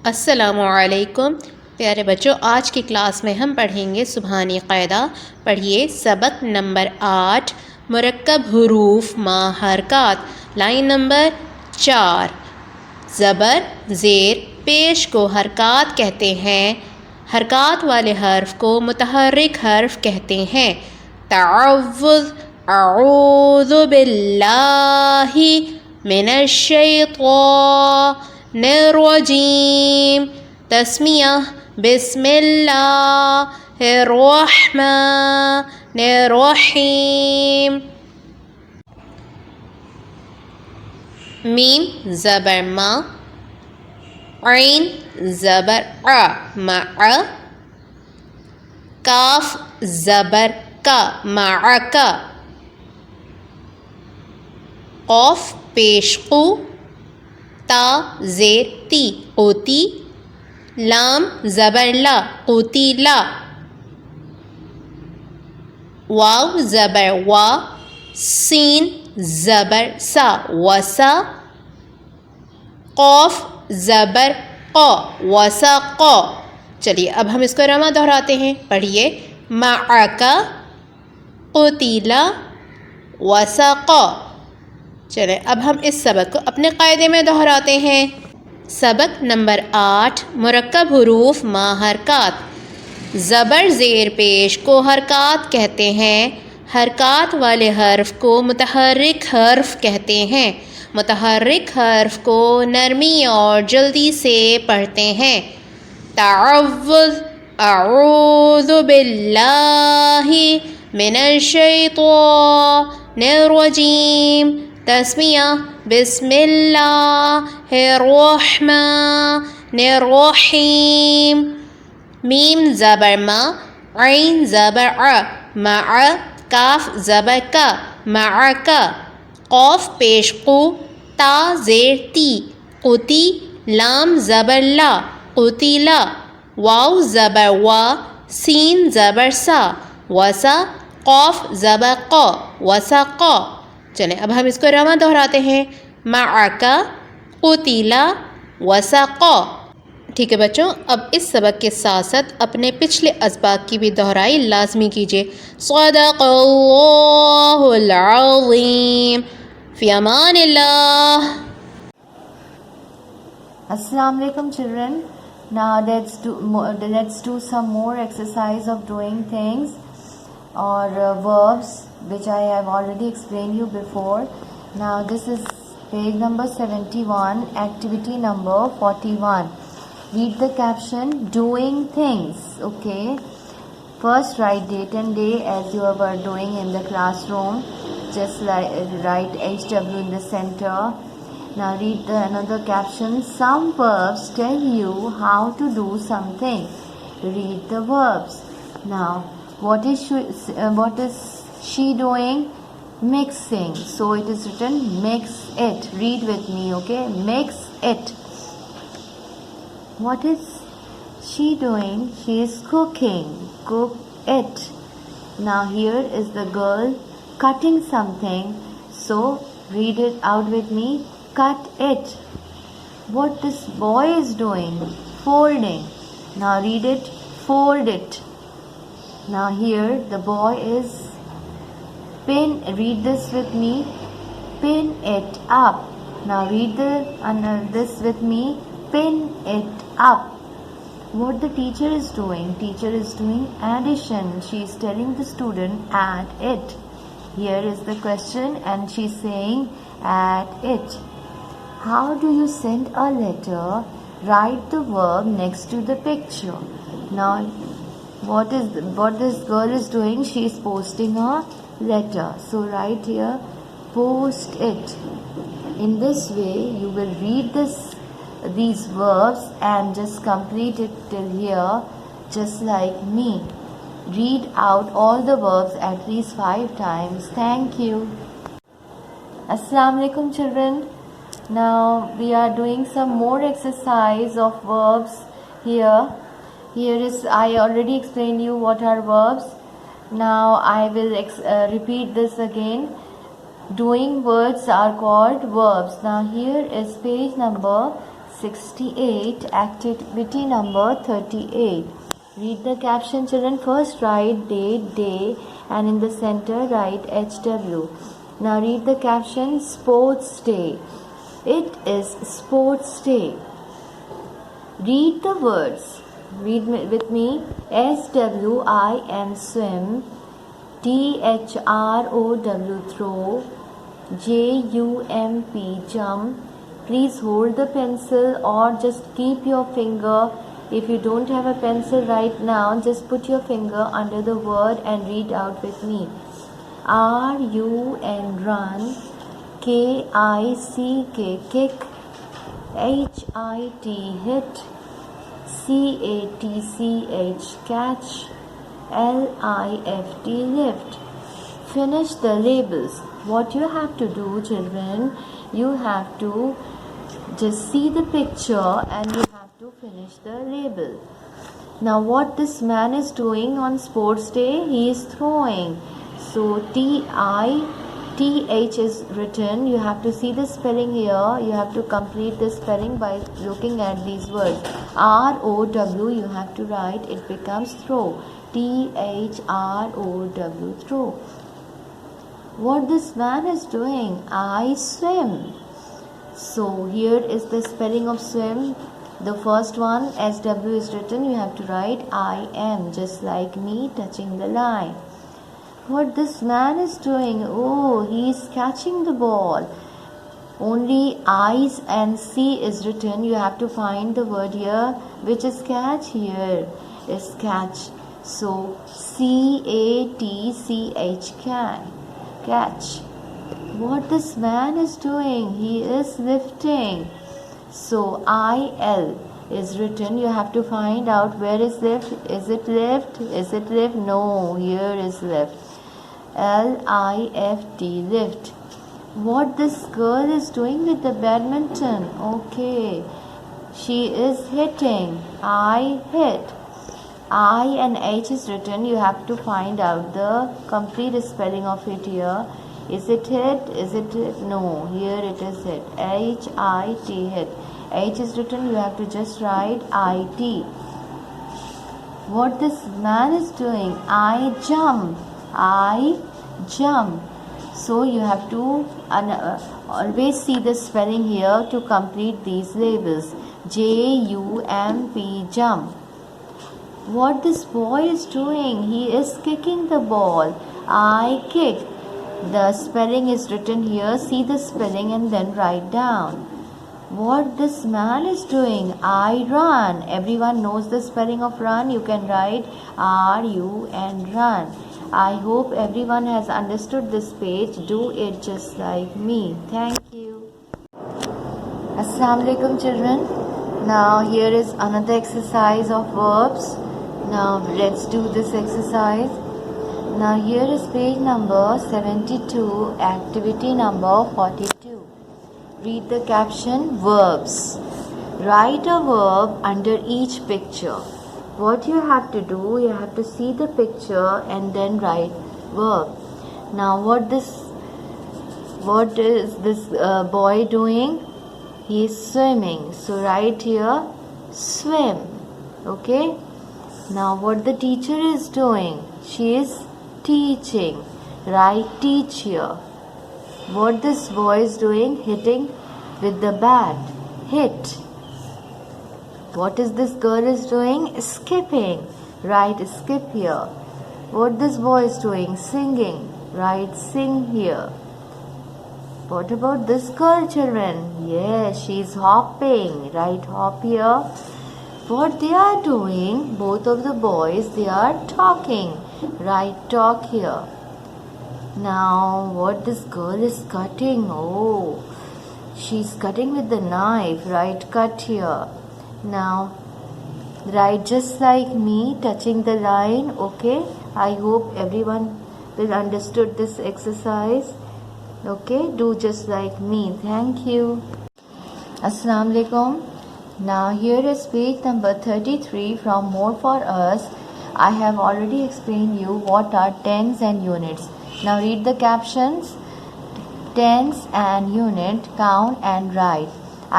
السلام علیکم پیارے بچوں، آج کی کلاس میں ہم پڑھیں گے سبحانی قاعدہ۔ پڑھیے سبق نمبر 8 مرکب حروف ما حرکات، لائن نمبر 4۔ زبر زیر پیش کو حرکات کہتے ہیں، حرکات والے حرف کو متحرک حرف کہتے ہیں۔ تعوذ، اعوذ باللہ من الشیطان الرجیم۔ تسمیہ، بسم اللہ الرحمن الرحیم۔ میم زبر ما، عین زبر ع مع، کاف زبر کا معک، قاف پیش قو، تا زیر تی قوتی، لام زبر لا قوتیلا، واو زبر وا، سین زبر سا وسا، قاف زبر قا وسقا۔ چلیے اب ہم اس کو رواں دہراتے ہیں، پڑھیے معک قتلا وسقا۔ چلیں اب ہم اس سبق کو اپنے قاعدے میں دہراتے ہیں۔ سبق نمبر 8 مرکب حروف ما حرکات۔ زبر زیر پیش کو حرکات کہتے ہیں، حرکات والے حرف کو متحرک حرف کہتے ہیں، متحرک حرف کو نرمی اور جلدی سے پڑھتے ہیں۔ تعوذ، اعوذ باللہ من الشیطان الرجیم۔ تسمیہ، بسم اللہ الرحمن الرحیم۔ میم زبر ما، عین زبر ع مع، کاف زبر کا معک، قاف پیش قو، تا زیر تی قتی، لام زبر لا قتیلا، واو زبر وا، سین زبر سا وسا، قاف زبر قا وسقا۔ چلیں اب ہم اس کو رواں دہراتے ہیں، معک قتلا وسقا۔ ٹھیک ہے بچوں، اب اس سبق کے ساتھ ساتھ اپنے پچھلے اسباق کی بھی دہرائی لازمی کیجیے۔ صدق اللہ العظیم۔ فی Aman Ullah. Assalamu alaikum children. Now let's do some more exercise of doing things or verbs which I have already explained you before. Now this is page number 71, activity number 41. Read the caption, doing things. Okay. First write date and day as you were doing in the classroom. Just write HW in the center. Now read another caption. Some verbs tell you how to do something. Read the verbs. Now, what is she doing? Mixing. So it is written mix it. Read with me, okay? Mix it. What is she doing? She is cooking. Cook it. Now here is the girl cutting something. So read it out with me. Cut it. What this boy is doing? Folding. Now read it. Fold it. Now here the boy is read this with me. Pin it up. Now read this with me. Pin it up. What the teacher is doing? Teacher is doing addition. She is telling the student add it. Here is the question and she is saying add it. How do you send a letter? Write the verb next to the picture. Now, what this girl is doing? She is posting a letter. So write here, post it. In this way, you will read these verbs and just complete it till here, just like me. Read out all the verbs at least 5 times. Thank you. Assalamu alaikum children. Now we are doing some more exercise of verbs here. I already explained you what are verbs. Now I will repeat this again. Doing words are called verbs. Now here is page number 68. Activity number 38. Read the caption, children. First write date, day, and in the center write HW. Now read the caption, sports day. It is sports day. Read the words. Read with me. SWIM, swim. THROW, throw. JUMP, jump. Please hold the pencil or just keep your finger. If you don't have a pencil right now, just put your finger under the word and read out with me. RUN, run. KICK, kick. HIT, hit. CATCH, catch. LIFT, lift. Finish the labels. What you have to do, children, you have to just see the picture and you have to finish the label. Now what this man is doing on sports day, he is throwing. So TITH is written. You have to see the spelling here. You have to complete the spelling by looking at these words. ROW you have to write. It becomes throw. THROW, throw. What this man is doing? I swim. So here is the spelling of swim. The first one, SW is written. You have to write I am, just like me touching the line. What this man is doing? Oh, he is catching the ball. Only I's and C is written. You have to find the word here, which is catch. Here is catch. So CATCH, catch. What this man is doing? He is lifting. So IL is written. You have to find out where is lift. Is it lift? Is it lift? No, here is lift. LIFT, lift. What this girl is doing with the badminton? Okay, she is hitting. I hit. I and H is written. You have to find out the complete spelling of it here. Is it hit? Is it hit? No, here it is hit. HIT, hit. H is written. You have to just write IT. What this man is doing? I jump. I jump. So you have to always see the spelling here to complete these labels. JUMP, jump. What this boy is doing? He is kicking the ball. I kick. The spelling is written here. See the spelling and then write down. What this man is doing? I run. Everyone knows the spelling of run. You can write RUN, run. I hope everyone has understood this page. Do it just like me. Thank you. Assalamu alaikum, children. Now here is another exercise of verbs. Now let's do this exercise. Now here is page number 72, activity number 42. Read the caption, verbs. Write a verb under each picture. What you have to do, you have to see the picture and then write verb. Now what is this boy doing? He is swimming. So write here, swim. Okay. Now what the teacher is doing? She is teaching. Write teach here. What this boy is doing? Hitting with the bat. Hit. What is this girl is doing? Skipping. Write skip here. What this boy is doing? Singing. Write sing here. What about this girl, children? Yes, she is hopping. Write hop here. What they are doing? Both of the boys, they are talking. Write talk here. Now, what this girl is cutting? Oh, she's cutting with the knife. Write cut here. Now, write just like me, touching the line. Okay, I hope everyone will understood this exercise. Okay, do just like me. Thank you. Assalamu alaikum. Now here is page number 33 from More for Us. I have already explained you what are tens and units. Now read the captions. Tens and unit, count and write.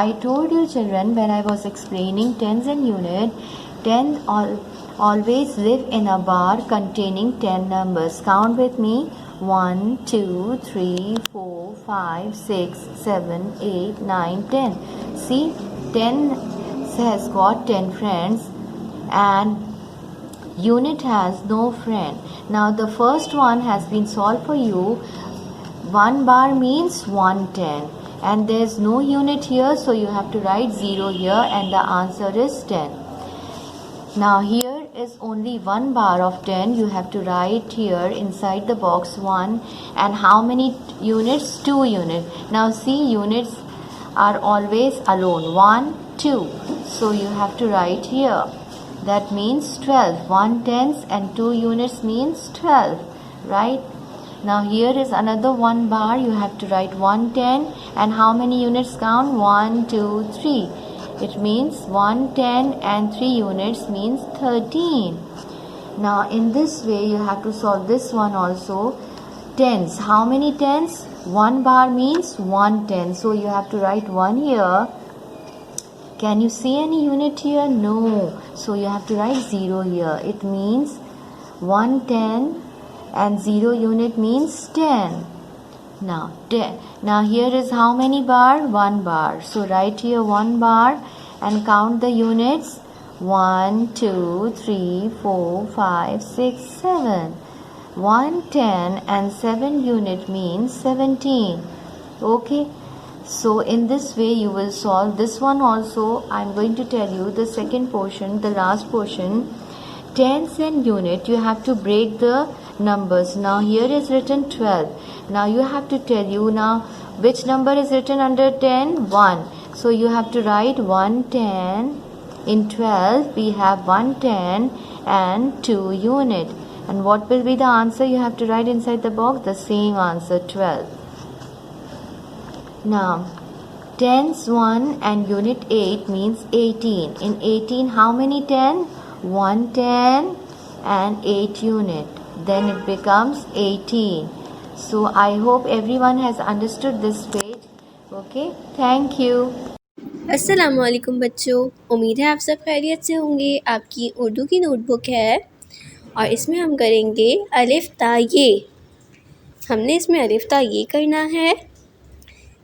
I told you children when I was explaining tens and unit, 10 always live in a bar containing 10 numbers. Count with me. 1, 2, 3, 4, 5, 6, 7, 8, 9, 10. See, 10 has got 10 friends and unit has no friend. Now the first one has been solved for you. 1 bar means 110 and there's no unit here, so you have to write 0 here and the answer is 10. Now here is only 1 bar of 10. You have to write here inside the box 1 and how many units? 2 units. Now see, units are always alone. 1, 2. So you have to write here. That means 12. 1 tenths and 2 units means 12. Right? Now here is another 1 bar. You have to write 110 and how many units count? 1, 2, 3. It means 110 and 3 units means 13. Now in this way you have to solve this one also. Tens. How many tens? 1 bar means 110. So you have to write 1 here. Can you see any unit here? No. So you have to write 0 here. It means 110 and 0 unit means 10. Now 10. Now here is how many bar? 1 bar. So write here 1 bar and count the units. 1, 2, 3, 4, 5, 6, 7. 110 and 7 unit means 17. Okay. So in this way you will solve this one also. I am going to tell you the second portion, the last portion. Tens and unit, you have to break the numbers. Now here is written 12. Now you have to tell you now which number is written under 10? 1. So you have to write 110. In 12 we have 110 and 2 unit. And what will be the answer? You have to write inside the box the same answer, 12. Now, tens 1 and unit 8 means 18. In 18, how many 10? 110 and 8 unit. Then it becomes 18. So, I hope everyone has understood this page. Okay, thank you. अस्सलाम वालेकुम बच्चों, उम्मीद है आप सब खैरियत से होंगे। आपकी उर्दू की नोटबुक है और इसमें हम करेंगे अलिफ ता ये। हमने इसमें अलिफ ता ये करना है।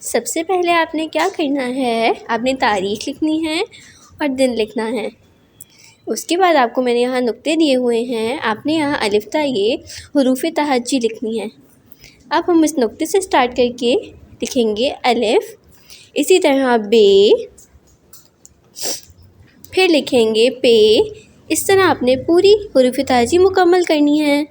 सबसे पहले आपने क्या करना है, आपने तारीख़ लिखनी है और दिन लिखना है। उसके बाद आपको मैंने यहाँ नुक्ते दिए हुए हैं, आपने यहाँ अलिफ ता ये हुरूफ़ तहज्जी लिखनी है। अब हम इस नुक्ते से स्टार्ट करके लिखेंगे अलिफ, इसी तरह बे, फिर लिखेंगे पे। इस तरह आपने पूरी हुरूफ़ तहज्जी मुकम्मल करनी है।